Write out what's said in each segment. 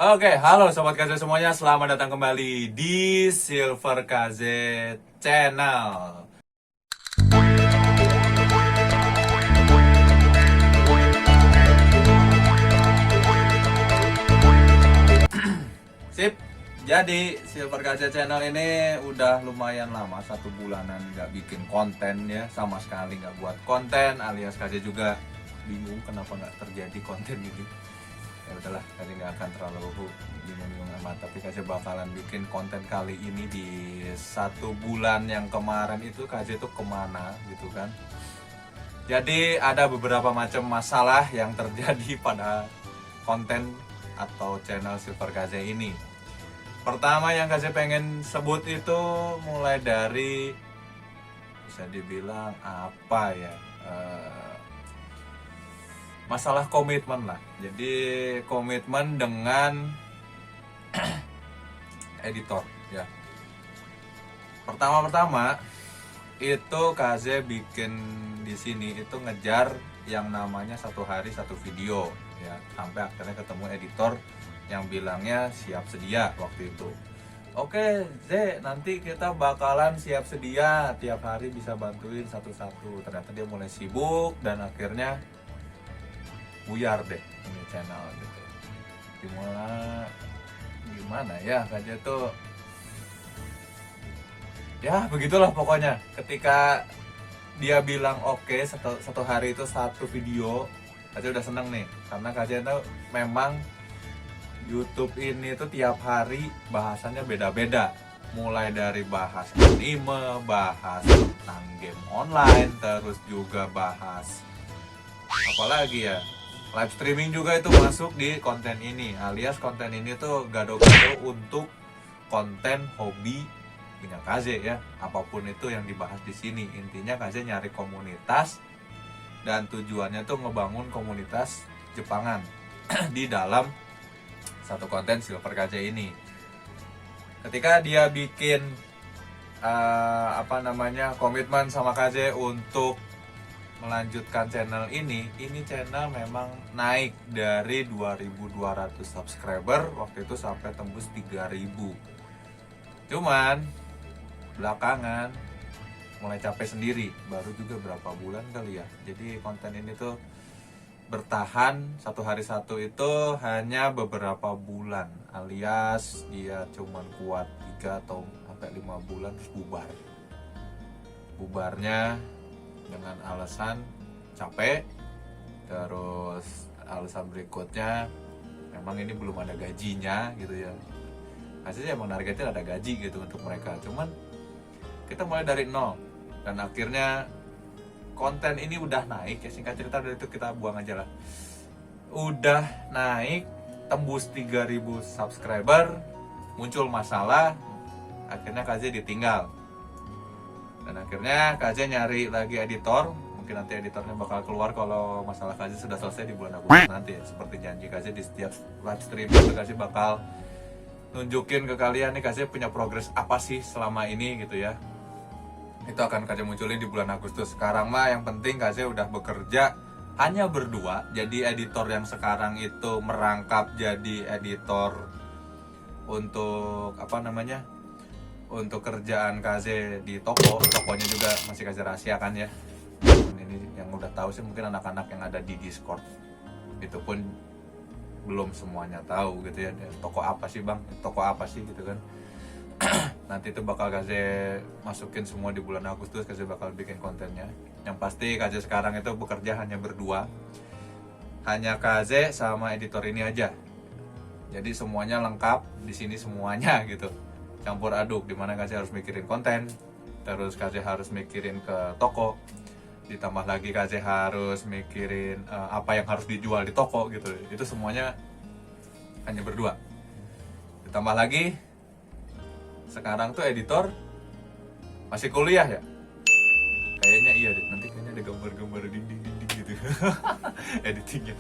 Oke, halo Sobat KZ semuanya, selamat datang kembali di Silver KZ Channel. Sip, jadi Silver KZ Channel ini udah lumayan lama, 1 bulanan nggak bikin konten ya, sama sekali nggak buat konten, alias KZ juga bingung kenapa nggak terjadi konten ini. Ya udahlah, KZ nggak akan terlalu bingung amat, tapi KZ bakalan bikin konten kali ini di 1 bulan yang kemarin itu KZ itu kemana gitu kan. Jadi ada beberapa macam masalah yang terjadi pada konten atau channel Silver KZ ini. Pertama yang KZ pengen sebut itu mulai dari, bisa dibilang apa ya, masalah komitmen lah. Jadi komitmen dengan editor ya. Pertama itu KZ bikin di sini itu ngejar yang namanya 1 hari 1 video ya, sampai akhirnya ketemu editor yang bilangnya siap sedia waktu itu. Oke Z, nanti kita bakalan siap sedia, tiap hari bisa bantuin satu-satu. Ternyata dia mulai sibuk dan akhirnya buyar deh ini channel gitu. Gimana ya, aja tuh ya begitulah pokoknya. Ketika dia bilang oke, satu hari itu 1 video, aja udah seneng nih, karena kajian tuh memang YouTube ini tuh tiap hari bahasannya beda-beda, mulai dari bahas anime, bahas tentang game online, terus juga bahas apalagi ya, live streaming juga itu masuk di konten ini, alias konten ini tuh gado-gado untuk konten hobi punya KZ ya. Apapun itu yang dibahas di sini, intinya KZ nyari komunitas dan tujuannya tuh ngebangun komunitas Jepangan di dalam satu konten Silver KZ ini. Ketika dia bikin komitmen sama KZ untuk melanjutkan channel ini channel memang naik dari 2.200 subscriber waktu itu sampai tembus 3.000. Cuman belakangan mulai capek sendiri, baru juga berapa bulan kali ya. Jadi konten ini tuh bertahan 1 hari 1 itu hanya beberapa bulan, alias dia cuman kuat 3 atau sampai 5 bulan terus bubarnya dengan alasan capek. Terus alasan berikutnya memang ini belum ada gajinya gitu ya. Hasilnya emang targetnya ada gaji gitu untuk mereka, cuman kita mulai dari nol dan akhirnya konten ini udah naik ya. Singkat cerita dari itu kita buang aja lah, udah naik tembus 3.000 subscriber, muncul masalah, akhirnya KZ ditinggal. Dan akhirnya KZ nyari lagi editor. Mungkin nanti editornya bakal keluar kalau masalah KZ sudah selesai di bulan Agustus nanti ya. Seperti janji KZ di setiap live stream itu KZ bakal nunjukin ke kalian nih KZ punya progres apa sih selama ini gitu ya. Itu akan KZ munculin di bulan Agustus. Sekarang mah yang penting KZ udah bekerja hanya berdua. Jadi editor yang sekarang itu merangkap jadi editor untuk untuk kerjaan KZ di tokonya juga masih KZ rahasiakan ya. Ini yang udah tahu sih mungkin anak-anak yang ada di Discord, itu pun belum semuanya tahu gitu ya. Toko apa sih bang, toko apa sih gitu kan. Nanti itu bakal KZ masukin semua di bulan Agustus, KZ bakal bikin kontennya. Yang pasti KZ sekarang itu bekerja hanya berdua, hanya KZ sama editor ini aja. Jadi semuanya lengkap di sini semuanya gitu, campur aduk, dimana KZ harus mikirin konten, terus KZ harus mikirin ke toko, ditambah lagi KZ harus mikirin apa yang harus dijual di toko gitu. Itu semuanya hanya berdua. Ditambah lagi sekarang tuh editor masih kuliah ya, kayaknya iya deh, nanti kayaknya ada gambar-gambar dinding gitu editingnya.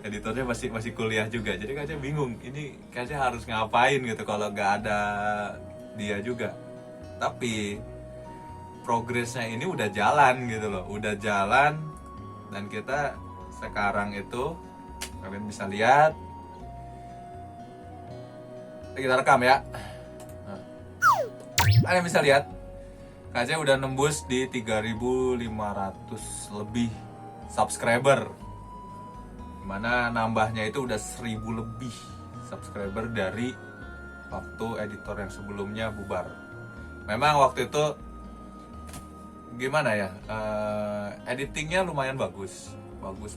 Editornya masih kuliah juga, jadi KZ bingung ini KZ harus ngapain gitu kalau nggak ada dia juga. Tapi progresnya ini udah jalan gitu loh, udah jalan. Dan kita sekarang itu kalian bisa lihat kita rekam ya. Nah, kalian bisa lihat KJ udah nembus di 3.500 lebih subscriber, dimana nambahnya itu udah 1.000 lebih subscriber dari waktu editor yang sebelumnya bubar. Memang waktu itu gimana ya, editingnya lumayan bagus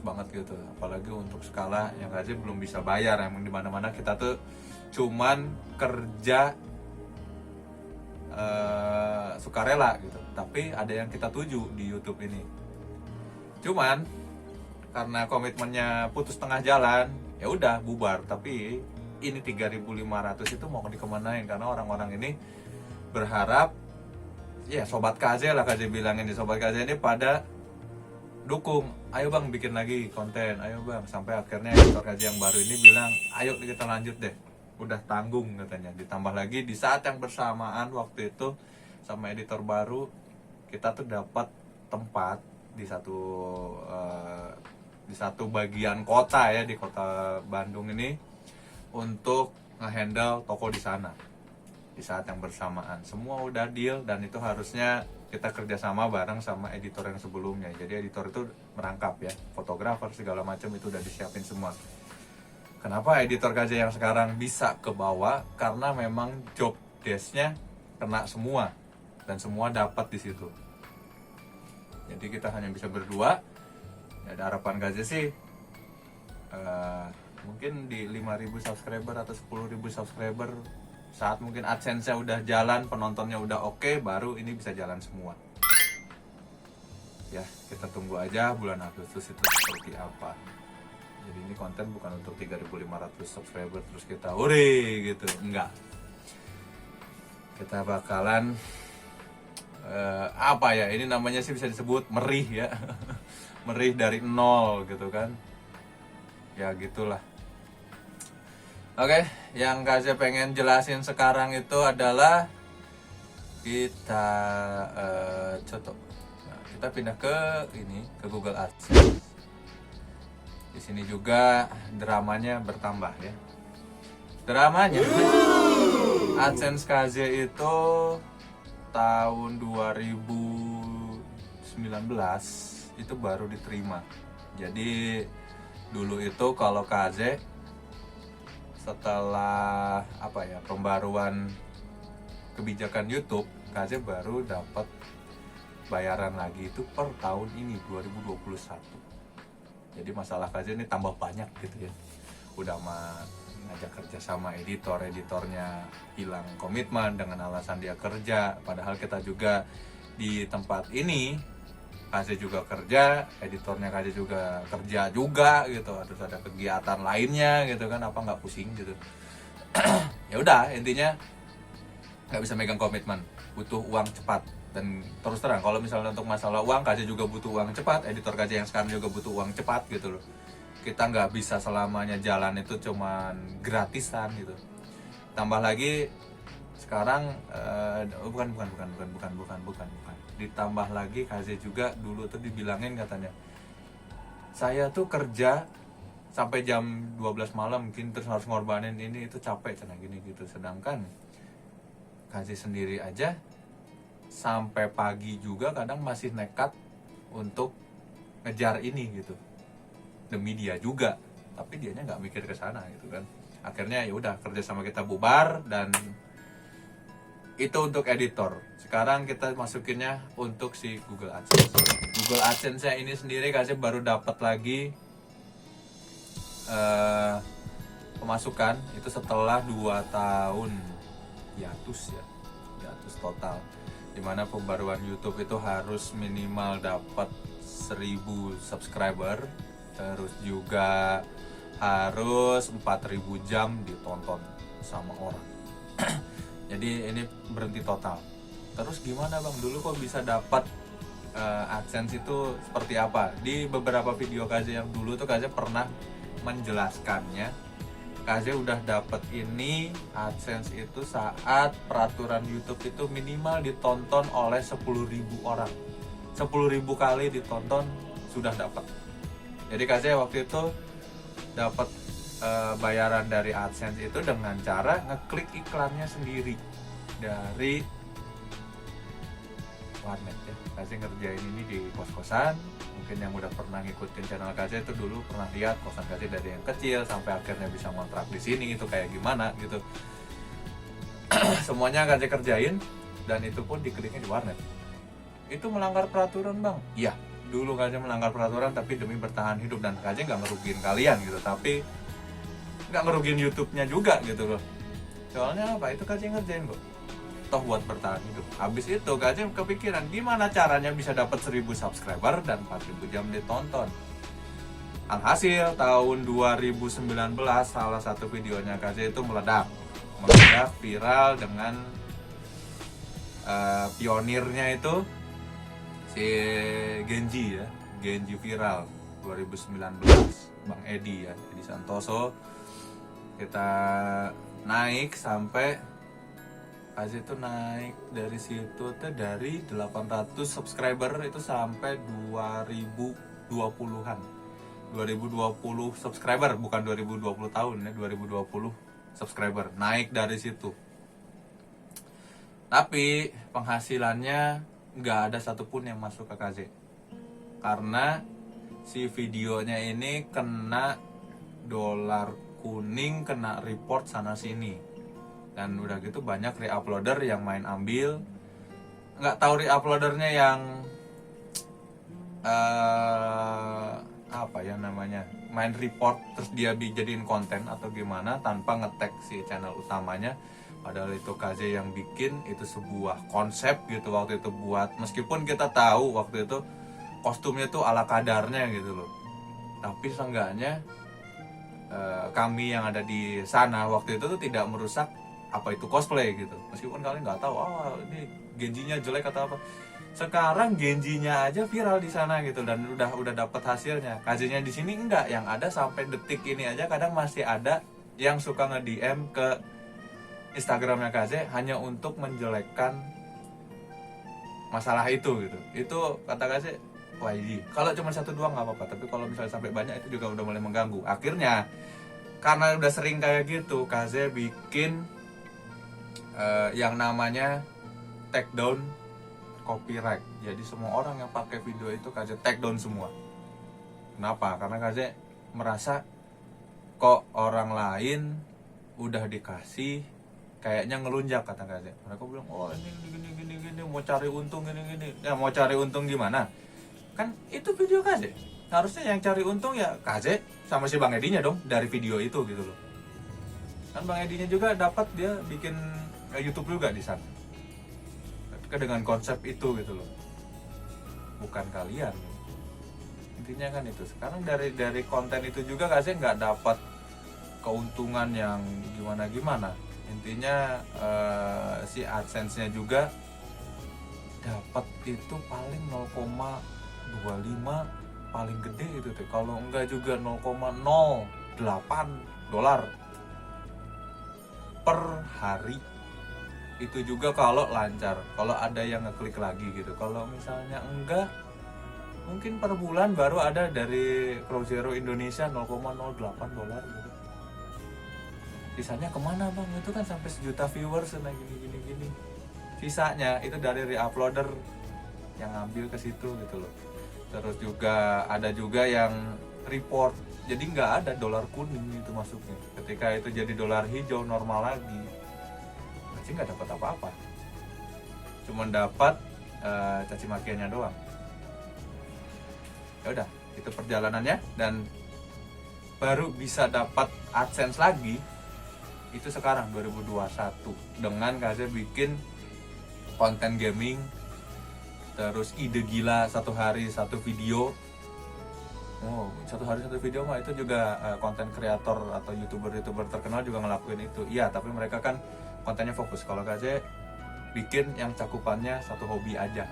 banget gitu, apalagi untuk skala yang KJ belum bisa bayar. Emang dimana-mana kita tuh cuman kerja sukarela gitu, tapi ada yang kita tuju di YouTube ini. Cuman karena komitmennya putus tengah jalan, ya udah bubar. Tapi ini 3.500 itu mau dikemanain, karena orang-orang ini berharap, ya sobat KJ lah, KJ bilang ini sobat KJ ini pada dukung, ayo bang bikin lagi konten, ayo bang, sampai akhirnya editor KJ yang baru ini bilang, ayo kita lanjut deh, udah tanggung katanya. Ditambah lagi di saat yang bersamaan waktu itu sama editor baru, kita tuh dapat tempat di satu bagian kota ya, di kota Bandung ini, untuk ngehandle toko di sana. Di saat yang bersamaan semua udah deal, dan itu harusnya kita kerjasama bareng sama editor yang sebelumnya. Jadi editor itu merangkap ya, fotografer segala macam itu udah disiapin semua. Kenapa editor KJ yang sekarang bisa ke bawah? Karena memang job desk-nya kena semua, dan semua dapat di situ. Jadi kita hanya bisa berdua. Ya, ada harapan KJ sih mungkin di 5.000 subscriber atau 10.000 subscriber, saat mungkin AdSense-nya udah jalan, penontonnya udah oke, baru ini bisa jalan semua. Ya, kita tunggu aja bulan Agustus itu seperti apa. Jadi ini konten bukan untuk 3.500 subscriber terus kita hore gitu, enggak. Kita bakalan apa ya, ini namanya sih bisa disebut merih ya. Merih dari nol gitu kan. Ya gitulah. Oke, yang KJ pengen jelasin sekarang itu adalah kita contoh. Nah, kita pindah ke Google Ads. Di sini juga dramanya bertambah ya. Dramanya AdSense KJ itu tahun 2019 itu baru diterima. Jadi dulu itu kalau KJ setelah pembaruan kebijakan YouTube, KJ baru dapat bayaran lagi itu per tahun ini 2021. Jadi masalah KJ ini tambah banyak gitu ya. Udah ngajak kerja sama editornya hilang komitmen dengan alasan dia kerja, padahal kita juga di tempat ini KJ juga kerja, editornya KJ juga kerja juga gitu, terus ada kegiatan lainnya gitu kan, apa nggak pusing gitu. Ya udah, intinya nggak bisa megang komitmen, butuh uang cepat. Dan terus terang kalau misalnya untuk masalah uang, KJ juga butuh uang cepat, editor KJ yang sekarang juga butuh uang cepat gitu loh. Kita nggak bisa selamanya jalan itu cuman gratisan gitu. Tambah lagi sekarang bukan. Ditambah lagi KJ juga dulu tuh dibilangin katanya, saya tuh kerja sampai jam 12 malam mungkin, terus harus ngorbanin ini itu, capek cina gini gitu. Sedangkan KJ sendiri aja sampai pagi juga kadang masih nekat untuk ngejar ini gitu, demi dia juga, tapi dianya nggak mikir ke sana gitu kan. Akhirnya ya udah, kerja sama kita bubar, dan itu untuk editor. Sekarang kita masukinnya untuk si Google AdSense. Google AdSense ini sendiri KJ baru dapat lagi pemasukan itu setelah 2 tahun hiatus total, dimana pembaruan YouTube itu harus minimal dapat 1.000 subscriber, terus juga harus 4.000 jam ditonton sama orang. Jadi ini berhenti total. Terus gimana bang, dulu kok bisa dapat AdSense itu seperti apa? Di beberapa video KJ yang dulu tuh KJ pernah menjelaskannya. KJ udah dapat ini AdSense itu saat peraturan YouTube itu minimal ditonton oleh 10.000 orang. 10.000 kali ditonton sudah dapat. Jadi KJ waktu itu dapat bayaran dari AdSense itu dengan cara ngeklik iklannya sendiri dari warnet ya. Kaze ngerjain ini di kos-kosan. Mungkin yang udah pernah ngikutin channel Kaze itu dulu pernah lihat kosan Kaze dari yang kecil sampai akhirnya bisa ngontrak di sini itu kayak gimana gitu. Semuanya Kaze kerjain dan itu pun dikliknya di warnet. Itu melanggar peraturan bang? Iya, dulu Kaze melanggar peraturan tapi demi bertahan hidup, dan Kaze nggak ngerugiin kalian gitu, tapi nggak ngerugiin YouTube-nya juga gitu loh. Soalnya apa? Itu Kaze ngerjain kok, toh buat bertahan hidup. Habis itu Kaze kepikiran gimana caranya bisa dapat 1000 subscriber dan 4000 jam ditonton. Alhasil tahun 2019 salah satu videonya Kaze itu meledak viral dengan pionirnya itu si Genji ya, Genji viral 2019, Bang Edi ya, Edi Santoso. Kita naik sampai Kaze itu naik dari situ tuh dari 800 subscriber itu sampai 2020-an. 2020 subscriber, bukan 2020 tahun ya, 2020 subscriber, naik dari situ. Tapi penghasilannya nggak ada satupun yang masuk ke Kaze, karena si videonya ini kena dolar kuning, kena report sana sini, dan udah gitu banyak reuploader yang main ambil. Nggak tahu reuploadernya yang apa ya namanya, main report terus dia dijadiin konten atau gimana tanpa nge-tag si channel utamanya. Padahal itu Kaze yang bikin, itu sebuah konsep gitu waktu itu buat, meskipun kita tahu waktu itu kostumnya tuh ala kadarnya gitu loh, tapi seenggaknya kami yang ada di sana waktu itu tuh tidak merusak apa itu cosplay gitu, meskipun kalian nggak tahu ini Genjinya jelek atau apa. Sekarang Genjinya aja viral di sana gitu, dan udah dapat hasilnya. Kaze-nya di sini enggak, yang ada sampai detik ini aja kadang masih ada yang suka nge-DM ke Instagramnya Kaze hanya untuk menjelekkan masalah itu gitu. Itu kata Kaze, wah ini kalau cuma 1-2 nggak apa-apa, tapi kalau misalnya sampai banyak itu juga udah mulai mengganggu. Akhirnya karena udah sering kayak gitu, Kaze bikin yang namanya take down copyright. Jadi semua orang yang pakai video itu Kaze take down semua. Kenapa? Karena Kaze merasa kok orang lain udah dikasih kayaknya ngelunjak, kata Kaze. Mereka bilang, oh ini gini, mau cari untung gini. Ya mau cari untung gimana? Kan itu video Kaze. Harusnya yang cari untung ya Kaze sama si Bang Edinya dong dari video itu gitu loh. Kan Bang Edinya juga dapat, dia bikin YouTube juga di sana. Dengan konsep itu gitu loh. Bukan kalian. Intinya kan itu. Sekarang dari konten itu juga Kaze nggak dapat keuntungan yang gimana. Intinya si AdSense-nya juga dapat itu paling 0,25 paling gede itu tuh. Kalau enggak juga 0,08 dolar per hari. Itu juga kalau lancar, kalau ada yang ngeklik lagi gitu. Kalau misalnya enggak, mungkin per bulan baru ada dari Crow Zero Indonesia 0,08 dolar gitu. Sisanya kemana bang? Itu kan sampai 1 juta viewers nah gini. Sisanya itu dari reuploader yang ngambil ke situ gitu loh. Terus juga ada juga yang report, jadi nggak ada dolar kuning itu masuknya. Ketika itu jadi dolar hijau normal lagi, Kaze nggak dapat apa-apa, cuman dapat caci makiannya doang. Ya udah, itu perjalanannya, dan baru bisa dapat AdSense lagi itu sekarang 2021 dengan Kaze bikin konten gaming, terus ide gila 1 hari 1 video. 1 hari 1 video mah itu juga konten kreator atau youtuber terkenal juga ngelakuin itu. Iya, tapi mereka kan kontennya fokus. Kalau Kaze bikin yang cakupannya 1 hobi aja,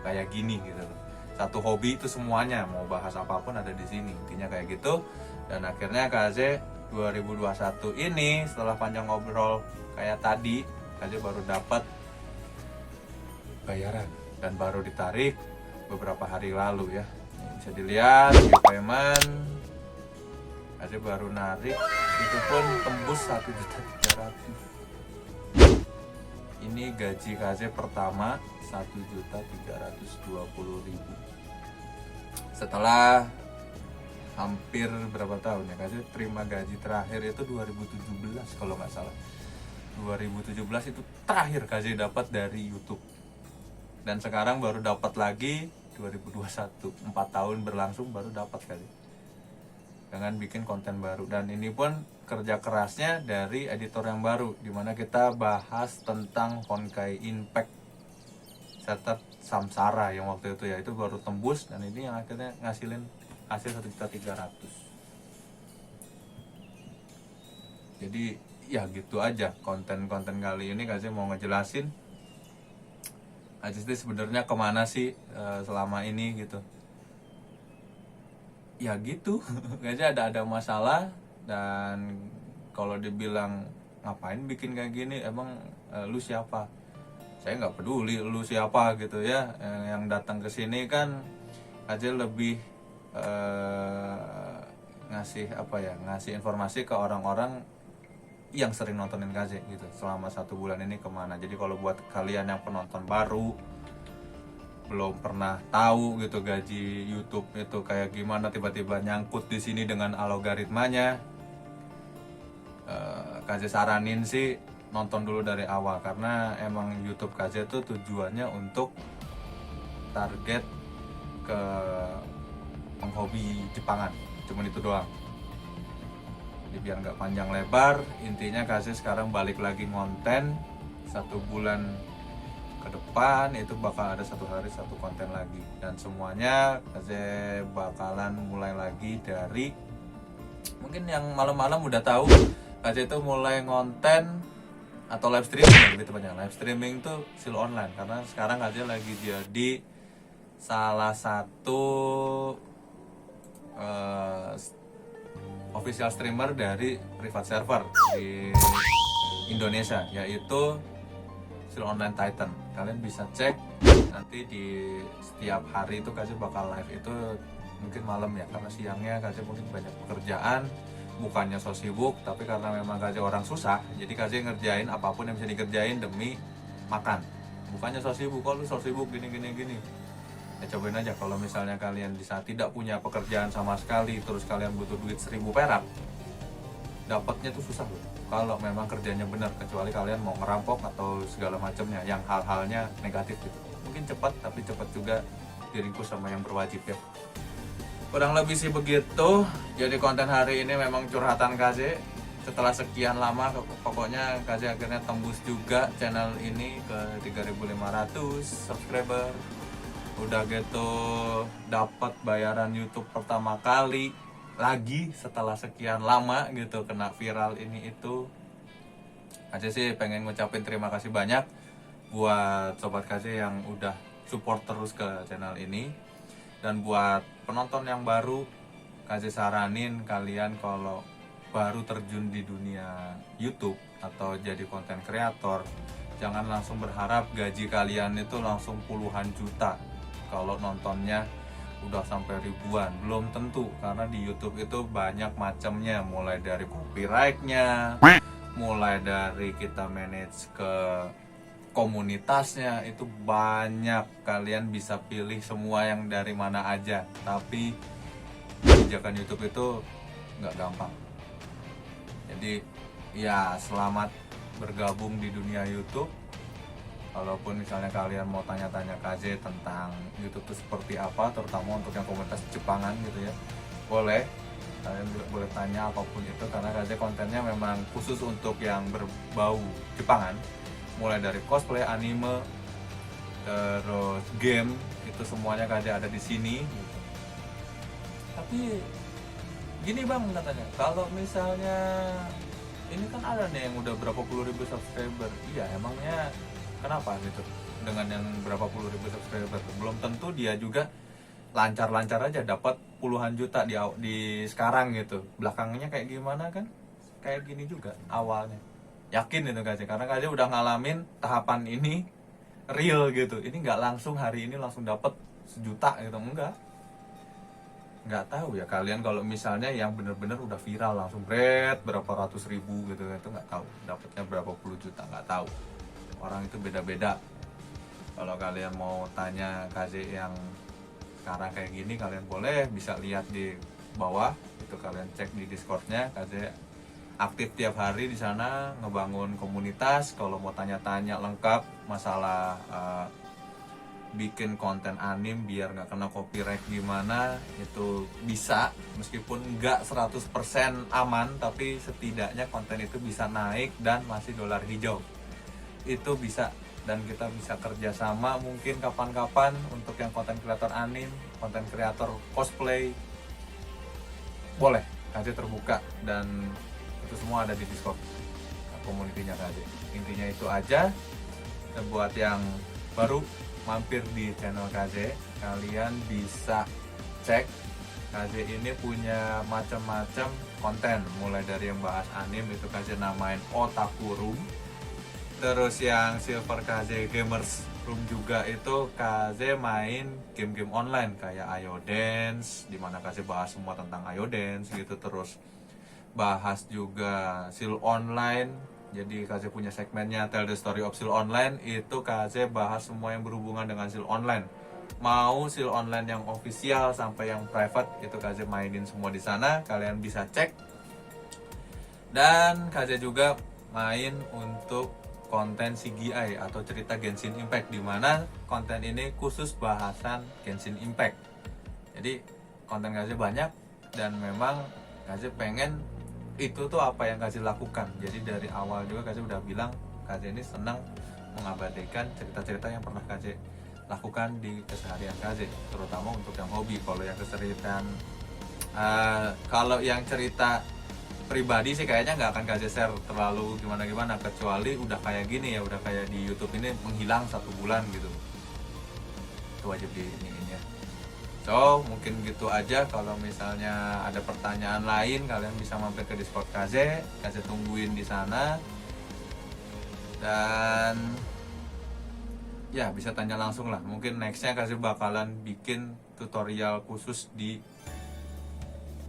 kayak gini gitu loh. 1 hobi itu semuanya, mau bahas apapun ada di sini. Intinya kayak gitu. Dan akhirnya Kaze 2021 ini setelah panjang ngobrol kayak tadi, Kaze baru dapat bayaran dan baru ditarik beberapa hari lalu ya. Bisa dilihat di payment, Kaze baru narik itu pun tembus 1.300.000. Ini gaji KZ pertama 1.320.000. Setelah hampir berapa tahun ya, KZ terima gaji terakhir itu 2017 kalau nggak salah. 2017 itu terakhir KZ dapat dari YouTube. Dan sekarang baru dapat lagi 2021, 4 tahun berlangsung baru dapat KZ dengan bikin konten baru. Dan ini pun kerja kerasnya dari editor yang baru, dimana kita bahas tentang Honkai Impact serta Samsara yang waktu itu ya, itu baru tembus, dan ini yang akhirnya ngasilin hasil 1.300.000. Jadi ya gitu aja konten-konten kali ini. Kasih mau ngejelasin aja sih sebenarnya kemana sih selama ini gitu. Ya gitu, kayaknya ada masalah. Dan kalau dibilang ngapain bikin kayak gini, emang lu siapa? Saya nggak peduli lu siapa gitu ya. Yang datang ke sini kan aja lebih ngasih apa ya, ngasih informasi ke orang-orang yang sering nontonin KZ gitu selama 1 bulan ini kemana. Jadi kalau buat kalian yang penonton baru, belum pernah tahu gitu gaji YouTube itu kayak gimana, tiba-tiba nyangkut di sini dengan algoritmanya, KZ saranin sih nonton dulu dari awal, karena emang YouTube KZ itu tujuannya untuk target ke penghobi Jepangan, cuman itu doang. Jadi biar nggak panjang lebar, intinya KZ sekarang balik lagi ngonten 1 bulan ke depan itu bakal ada 1 hari 1 konten lagi, dan semuanya KZ bakalan mulai lagi dari, mungkin yang malam-malam udah tahu, KZ itu mulai ngonten atau live streaming lebih tepatnya. Live streaming tuh sil online, karena sekarang KZ lagi jadi salah satu official streamer dari private server di Indonesia, yaitu Sil Online Titan. Kalian bisa cek nanti di setiap hari itu kasih bakal live itu, mungkin malam ya, karena siangnya kasih mungkin banyak pekerjaan. Bukannya so sibuk, tapi karena memang kasih orang susah, jadi kasih ngerjain apapun yang bisa dikerjain demi makan. Bukannya so sibuk, kok lu so sibuk gini. Ya cobain aja kalau misalnya kalian di saat tidak punya pekerjaan sama sekali, terus kalian butuh duit 1.000 perak, dapatnya tuh susah loh kalau memang kerjanya benar, kecuali kalian mau ngerampok atau segala macamnya yang hal-halnya negatif gitu. Mungkin cepat, tapi cepat juga diringkus sama yang berwajib ya. Kurang lebih sih begitu. Jadi konten hari ini memang curhatan KZ setelah sekian lama. Pokoknya KZ akhirnya tembus juga channel ini ke 3.500 subscriber. Udah gitu dapat bayaran YouTube pertama kali lagi setelah sekian lama gitu, kena viral ini itu. Aja sih pengen ngucapin terima kasih banyak buat sobat KZ yang udah support terus ke channel ini. Dan buat penonton yang baru, KZ saranin kalian kalau baru terjun di dunia YouTube atau jadi konten kreator, jangan langsung berharap gaji kalian itu langsung puluhan juta. Kalau nontonnya udah sampai ribuan, belum tentu, karena di YouTube itu banyak macamnya, mulai dari copyright-nya, mulai dari kita manage ke komunitasnya, itu banyak. Kalian bisa pilih semua yang dari mana aja, tapi kebijakan YouTube itu nggak gampang. Jadi ya selamat bergabung di dunia YouTube. Walaupun misalnya kalian mau tanya-tanya KZ tentang YouTube itu seperti apa, terutama untuk yang komunitas Jepangan gitu ya, boleh, kalian boleh tanya apapun itu, karena KZ kontennya memang khusus untuk yang berbau Jepangan, mulai dari cosplay, anime, terus game, itu semuanya KZ ada di sini gitu. Tapi gini bang, katanya kalau misalnya ini kan ada nih yang udah berapa puluh ribu subscriber, iya emangnya kenapa gitu dengan yang berapa puluh ribu subscriber? Belum tentu dia juga lancar-lancar aja dapat puluhan juta di sekarang gitu. Belakangnya kayak gimana kan? Kayak gini juga awalnya. Yakin itu guys, karena kalian udah ngalamin tahapan ini real gitu. Ini nggak langsung hari ini langsung dapat 1 juta gitu, enggak nggak tahu ya kalian kalau misalnya yang bener-bener udah viral langsung berapa ratus ribu gitu itu nggak tahu dapatnya berapa puluh juta, nggak tahu, orang itu beda-beda. Kalau kalian mau tanya KZ yang sekarang kayak gini, kalian boleh bisa lihat di bawah itu, kalian cek di Discordnya. KZ aktif tiap hari di sana ngebangun komunitas. Kalau mau tanya-tanya lengkap masalah bikin konten anim biar nggak kena copyright gimana, itu bisa, meskipun nggak 100% aman, tapi setidaknya konten itu bisa naik dan masih dolar hijau, itu bisa. Dan kita bisa kerjasama mungkin kapan-kapan untuk yang konten kreator anim, konten kreator cosplay, boleh, KJ terbuka, dan itu semua ada di Discord komunitinya KJ. Intinya itu aja. Buat yang baru mampir di channel KJ, kalian bisa cek KJ ini punya macam-macam konten, mulai dari yang bahas anim itu KJ namain Otaku Room, terus yang Silver KJ Gamers Room juga itu KJ main game-game online kayak Ayo Dance, dimana KJ bahas semua tentang Ayo Dance gitu, terus bahas juga Seal Online. Jadi KZ punya segmennya Tell the Story of Seal Online, itu KZ bahas semua yang berhubungan dengan Seal Online. Mau Seal Online yang official sampai yang private, itu KZ mainin semua di sana, kalian bisa cek. Dan KZ juga main untuk konten CGI atau cerita Genshin Impact, dimana konten ini khusus bahasan Genshin Impact. Jadi konten KZ banyak, dan memang KZ pengen itu tuh apa yang KZ lakukan. Jadi dari awal juga KZ udah bilang KZ ini senang mengabadikan cerita-cerita yang pernah KZ lakukan di keseharian KZ, terutama untuk yang hobi. Kalau yang keseritaan, kalau yang cerita pribadi sih kayaknya nggak akan KZ share terlalu gimana-gimana, kecuali udah kayak gini ya, udah kayak di YouTube ini menghilang 1 bulan gitu, itu wajib di ini ya. So, mungkin gitu aja. Kalau misalnya ada pertanyaan lain, kalian bisa mampir ke Discord KZ tungguin di sana. Dan ya, bisa tanya langsung lah. Mungkin nextnya KZ bakalan bikin tutorial khusus di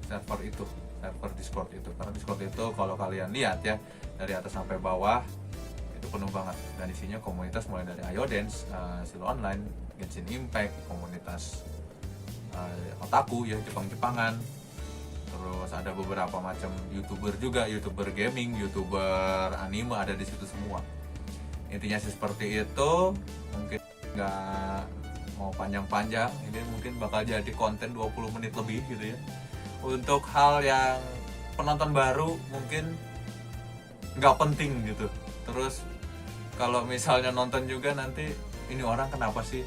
server itu, server Discord itu. Karena Discord itu kalau kalian lihat ya, dari atas sampai bawah itu penuh banget. Dan isinya komunitas mulai dari Ayo Dance, Seal Online, Genshin Impact, komunitas otaku ya, Jepang-Jepangan, terus ada beberapa macam YouTuber juga, YouTuber gaming, YouTuber anime, ada di situ semua. Intinya sih seperti itu. Mungkin nggak mau panjang-panjang, ini mungkin bakal jadi konten 20 menit lebih gitu ya. Untuk hal yang penonton baru mungkin nggak penting gitu. Terus kalau misalnya nonton juga nanti, ini orang kenapa sih?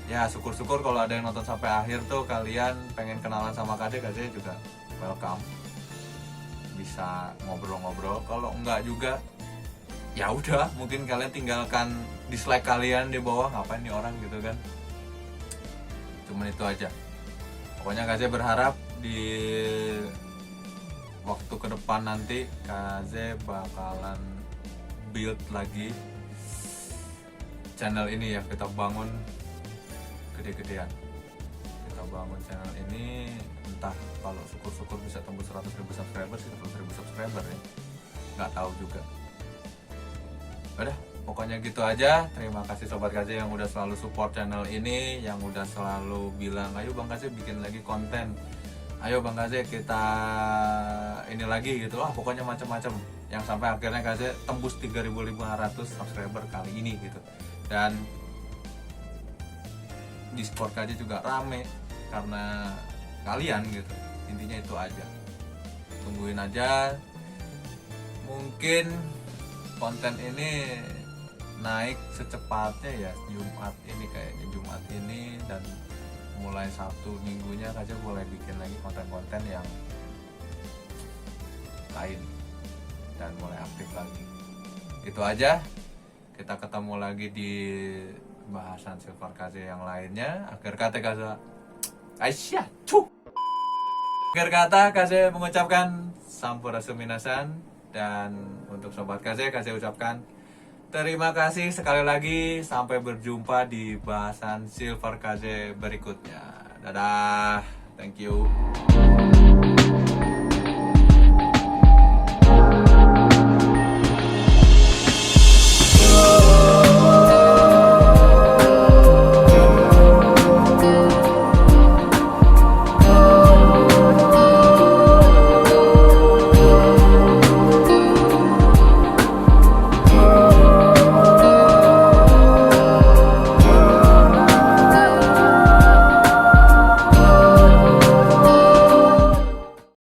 Ya syukur-syukur kalau ada yang nonton sampai akhir tuh kalian pengen kenalan sama KJ juga welcome, bisa ngobrol-ngobrol. Kalau enggak juga ya udah, mungkin kalian tinggalkan dislike kalian di bawah, ngapain nih orang gitu kan. Cuman itu aja. Pokoknya KJ berharap di waktu ke depan nanti KJ bakalan build lagi channel ini ya, kita bangun gede-gedean. Kita bangun channel ini, entah kalau syukur-syukur bisa tembus 100.000 subscriber sih, 100.000 subscriber ya, nggak tahu juga. Udah, pokoknya gitu aja. Terima kasih Sobat KJ yang udah selalu support channel ini, yang udah selalu bilang ayo Bang KJ bikin lagi konten, ayo Bang KJ kita ini lagi gitu lah, pokoknya macam-macam, yang sampai akhirnya KJ tembus 3.500 subscriber kali ini gitu. Dan Discord KJ juga rame karena kalian gitu. Intinya itu aja, tungguin aja. Mungkin konten ini naik secepatnya ya Jumat ini, kayaknya Jumat ini, dan mulai Sabtu minggunya KJ boleh bikin lagi konten-konten yang lain dan mulai aktif lagi. Itu aja, kita ketemu lagi di bahasan Silver KJ yang lainnya. Akhir kata KJ akhir kata KJ mengucapkan Sampurasun minasan. Dan untuk Sobat KJ ucapkan terima kasih sekali lagi. Sampai berjumpa di bahasan Silver KJ berikutnya. Dadah. Thank you.